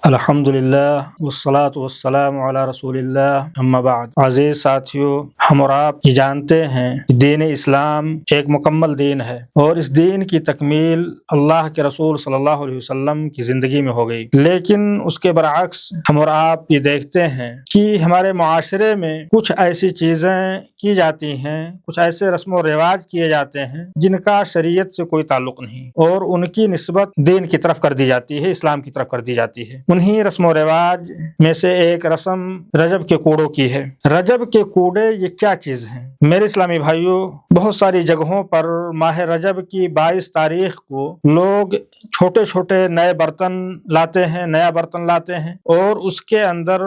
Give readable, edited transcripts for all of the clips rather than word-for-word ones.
الحمدللہ والصلاۃ والسلام علی رسول اللہ اما بعد۔ عزیز ساتھیو، ہم اور آپ یہ جانتے ہیں کہ دین اسلام ایک مکمل دین ہے اور اس دین کی تکمیل اللہ کے رسول صلی اللہ علیہ وسلم کی زندگی میں ہو گئی، لیکن اس کے برعکس ہم اور آپ یہ دیکھتے ہیں کہ ہمارے معاشرے میں کچھ ایسی چیزیں کی جاتی ہیں، کچھ ایسے رسم و رواج کیے جاتے ہیں جن کا شریعت سے کوئی تعلق نہیں اور ان کی نسبت دین کی طرف کر دی جاتی ہے، اسلام کی طرف کر دی جاتی ہے۔ انہی رسم و رواج میں سے ایک رسم رجب کے کوڑوں کی ہے۔ رجب کے کوڑے یہ کیا چیز ہیں؟ میرے اسلامی بھائیوں، بہت ساری جگہوں پر ماہ رجب کی 22 تاریخ کو لوگ چھوٹے چھوٹے نئے برتن لاتے ہیں اور اس کے اندر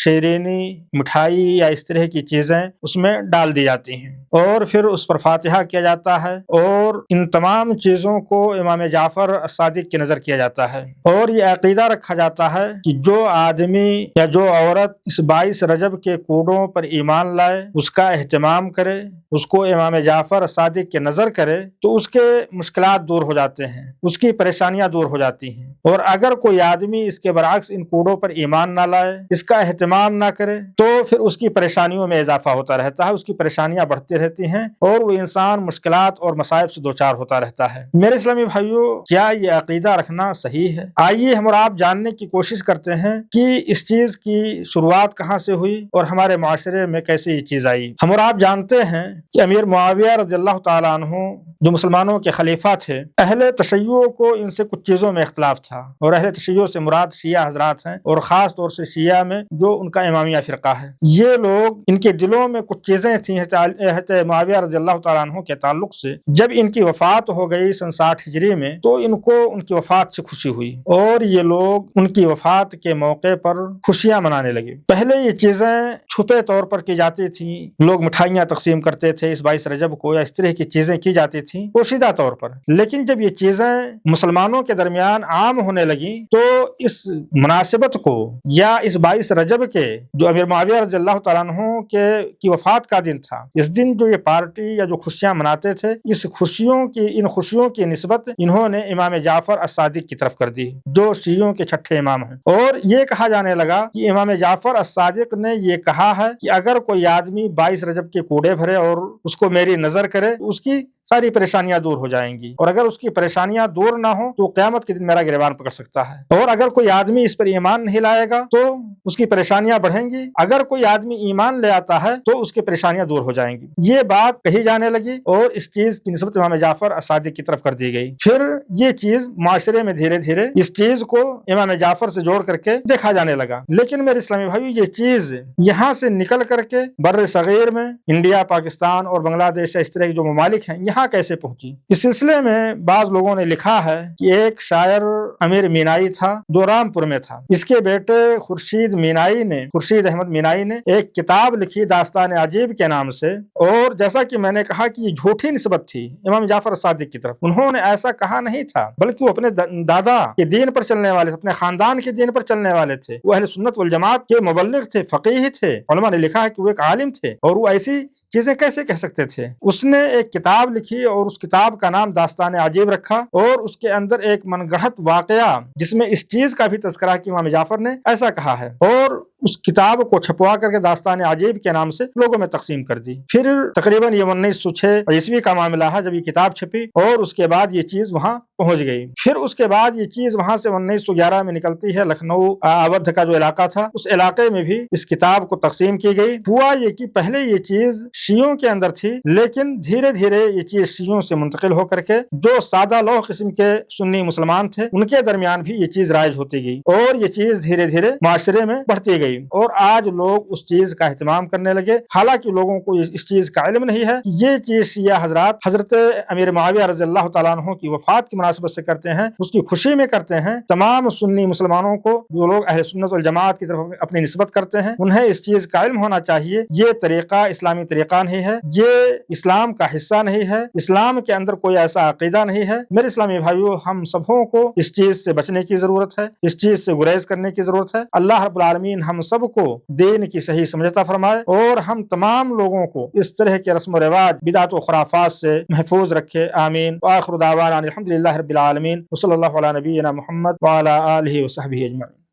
شیرینی، مٹھائی یا اس طرح کی چیزیں اس میں ڈال دی جاتی ہیں اور پھر اس پر فاتحہ کیا جاتا ہے اور ان تمام چیزوں کو امام جعفر الصادق کی نظر کیا جاتا ہے، اور یہ عقیدہ رکھا جاتا ہے کہ جو آدمی یا جو عورت اس 22 رجب کے کوڑوں پر ایمان لائے، اس کا اہتمام کرے، اس کو امام جعفر الصادق کی نظر کرے تو اس کے مشکلات دور ہو جاتے ہیں، اس کی پریشانیاں دور ہو جاتی ہیں۔ اور اگر کوئی آدمی اس کے برعکس ان کوڑوں پر ایمان نہ لائے، اس کا اہتمام نہ کرے، تو پھر اس کی پریشانیوں میں اضافہ ہوتا رہتا ہے، اس کی پریشانیاں بڑھتی رہتی ہیں اور وہ انسان مشکلات اور مصائب سے دوچار ہوتا رہتا ہے۔ میرے اسلامی بھائیوں، کیا یہ عقیدہ رکھنا صحیح ہے؟ آئیے ہم اور آپ جاننے کی کوشش کرتے ہیں کہ اس چیز کی شروعات کہاں سے ہوئی اور ہمارے معاشرے میں کیسے یہ چیز آئی۔ ہم اور آپ جانتے ہیں کہ امیر معاویہ رضی اللہ تعالیٰ عنہ جو مسلمانوں کے خلیفہ تھے، اہل تشیع کو ان سے کچھ چیزوں میں اختلاف تھا، اور اہل تشیع سے مراد شیعہ حضرات ہیں، اور خاص طور سے شیعہ میں جو ان کا امامیہ فرقہ ہے۔ یہ لوگ، ان کے دلوں میں کچھ چیزیں تھیں حضرت معاویہ رضی اللہ تعالیٰ عنہ کے تعلق سے۔ جب ان کی وفات ہو گئی سن 60 ہجری میں، تو ان کو ان کی وفات سے خوشی ہوئی اور یہ لوگ ان کی وفات کے موقع پر خوشیاں منانے لگے۔ پہلے یہ چیزیں چھپے طور پر کی جاتی تھیں، لوگ مٹھائیاں تقسیم کرتے تھے اس 22 رجب کو، یا اس طرح کی چیزیں کی جاتی تھیں پوشیدہ طور پر، لیکن جب یہ چیزیں مسلمانوں کے درمیان عام ہونے لگیں تو اس مناسبت کو، یا اس 22 رجب کے جو امیر معاویہ رضی اللہ تعالیٰ عنہ کی وفات کا دن تھا، اس دن جو یہ پارٹی یا جو خوشیاں مناتے تھے، ان خوشیوں کی نسبت انہوں نے امام جعفر الصادق کی طرف کر دی، جو شیعوں کے چھٹے امام ہیں۔ اور یہ کہا جانے لگا کہ امام جعفر الصادق نے یہ کہا ہے کہ اگر کوئی آدمی 22 رجب کے کوڑے بھرے اور اس کو میری نظر کرے تو اس کی ساری پریشانیاں دور ہو جائیں گی، اور اگر اس کی پریشانیاں دور نہ ہوں تو قیامت کے دن میرا گریبان پکڑ سکتا ہے، اور اگر کوئی آدمی اس پر ایمان نہیں لائے گا تو اس کی پریشانیاں بڑھیں گی، اگر کوئی آدمی ایمان لے آتا ہے تو اس کی پریشانیاں دور ہو جائیں گی۔ یہ بات کہی جانے لگی اور اس چیز کی نسبت امام جعفر الصادق کی طرف کر دی گئی۔ پھر یہ چیز معاشرے میں دھیرے دھیرے اس چیز کو امام جعفر سے جوڑ کر کے دیکھا جانے لگا، لیکن میرے اسلامی بھائیو، یہ چیز یہاں سے نکل کر کے بر صغیر میں انڈیا، پاکستان اور بنگلہ دیش، اس طرح کے جو ممالک ہیں، یہاں کیسے پہنچی؟ اس سلسلے میں بعض لوگوں نے لکھا ہے کہ ایک شاعر امیر مینائی تھا جو رامپور میں تھا، اس کے بیٹے خورشید احمد مینائی نے ایک کتاب لکھی داستان عجیب کے نام سے، اور جیسا کہ میں نے کہا کہ یہ جھوٹی نسبت تھی امام جعفر الصادق کی طرف، انہوں نے ایسا کہا نہیں تھا، بلکہ وہ اپنے دادا کے دین پر چلنے والے تھے، اپنے خاندان کے دین پر چلنے والے تھے، وہ اہل سنت والجماعت کے مبلغ تھے، فقیہ تھے، علماء نے لکھا ہے کہ وہ ایک عالم تھے، اور وہ ایسی چیزیں کیسے کہہ سکتے تھے؟ اس نے ایک کتاب لکھی اور اس کتاب کا نام داستان عجیب رکھا، اور اس کے اندر ایک من گڑھت واقعہ جس میں اس چیز کا بھی تذکرہ کہ امام جعفر نے ایسا کہا ہے، اور اس کتاب کو چھپوا کر کے داستان عجیب کے نام سے لوگوں میں تقسیم کر دی۔ پھر تقریباً یہ 1906 عیسوی کا معاملہ ہے جب یہ کتاب چھپی، اور اس کے بعد یہ چیز وہاں پہنچ گئی۔ پھر اس کے بعد یہ چیز وہاں سے 1911 میں نکلتی ہے، لکھنؤ اودھ کا جو علاقہ تھا، اس علاقے میں بھی اس کتاب کو تقسیم کی گئی۔ ہوا یہ کہ پہلے یہ چیز شیعوں کے اندر تھی، لیکن دھیرے دھیرے یہ چیز شیعوں سے منتقل ہو کر کے جو سادہ لوح قسم کے سنی مسلمان تھے، ان کے درمیان بھی یہ چیز رائج ہوتی گئی، اور یہ چیز دھیرے دھیرے معاشرے میں بڑھتی گئی، اور آج لوگ اس چیز کا اہتمام کرنے لگے، حالانکہ لوگوں کو اس چیز کا علم نہیں ہے کہ یہ چیز شیعہ حضرات حضرت امیر معاویہ رضی اللہ تعالیٰ عنہ کی وفات کی مناسبت سے کرتے ہیں، اس کی خوشی میں کرتے ہیں۔ تمام سنی مسلمانوں کو، جو لوگ اہل سنت والجماعت کی طرف اپنی نسبت کرتے ہیں، انہیں اس چیز کا علم ہونا چاہیے، یہ طریقہ اسلامی طریقہ نہیں ہے، یہ اسلام کا حصہ نہیں ہے، اسلام کے اندر کوئی ایسا عقیدہ نہیں ہے۔ میرے اسلامی بھائیوں، ہم سبوں کو اس چیز سے بچنے کی ضرورت ہے، اس چیز سے گریز کرنے کی ضرورت ہے۔ اللہ رب العالمین ہم سب کو دین کی صحیح سمجھ عطا فرمائے، اور ہم تمام لوگوں کو اس طرح کے رسم و رواج، بدعت و خرافات سے محفوظ رکھے، آمین۔ وآخر دعوانا الحمدللہ رب العالمین، وصلی اللہ علی نبینا محمد وعلی آلہ وصحبہ اجمعین۔